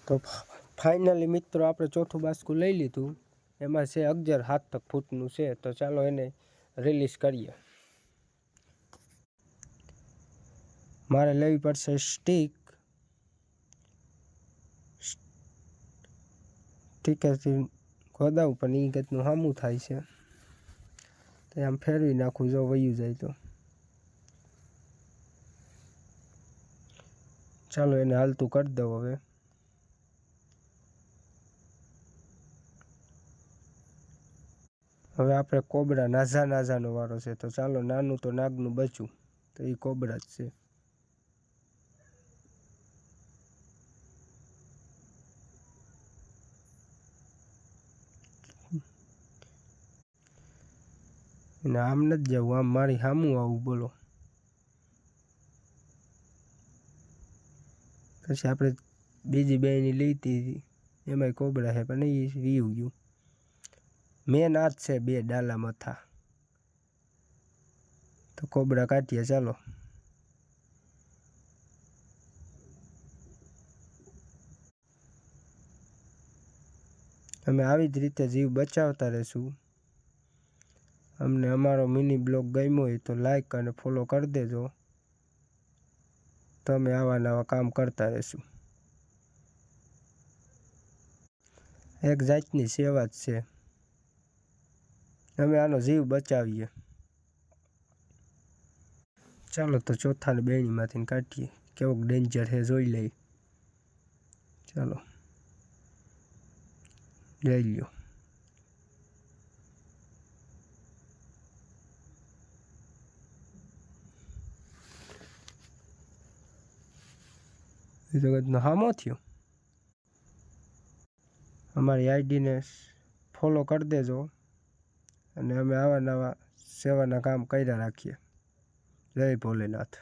તો ફાઇનલી મિત્રો આપણે ચોથું બાસ્કું લઈ લીધું, એમાં છે 11 ફૂટનું છે, તો ચાલો એને રિલીઝ કરીએ। મારે લેવી પડશે સ્ટીક, સ્ટીકરથી ખોદાવું પણ એ ગતનું સામું થાય છે, તો આમ ફેરવી નાખું, જો વયું જાય તો ચાલો એને હાલતું કરી દઉં। હવે આપણે કોબરા નાઝાનો વારો છે, તો ચાલો નાનું તો નાગનું બચ્ચું, તો એ કોબરા જ છે। અને આમ નથી જવું, આમ મારી સામું આવું, બોલો। પછી આપણે બીજી બેની લીધી, એમાંય કોબરા છે, પણ એ વીયું ગયું। મેન આ જ છે, 2 ડાલા મથા, તો કોબરા કાઢીએ ચાલો। અમે આવી જ રીતે જીવ બચાવતા રહીશું। અમને અમારો મિની બ્લોગ ગમ્યો હોય તો લાઈક અને ફોલો કરી દેજો, તો અમે આવા નવા કામ કરતા રહીશું। એક જાતની સેવા જ છે, અમે આનો જીવ બચાવીએ। ચાલો તો ચોથાને બેણીમાંથી કાઢીએ, કેવોક ડેન્જર છે જોઈ લઈ, ચાલો લઈ લ્યો। એ જગતનો હામો થયો। અમારી આઈડીને ફોલો કરી દેજો, અને અમે આવા નવા સેવાના કામ કર્યા રાખીએ। જય ભોલેનાથ।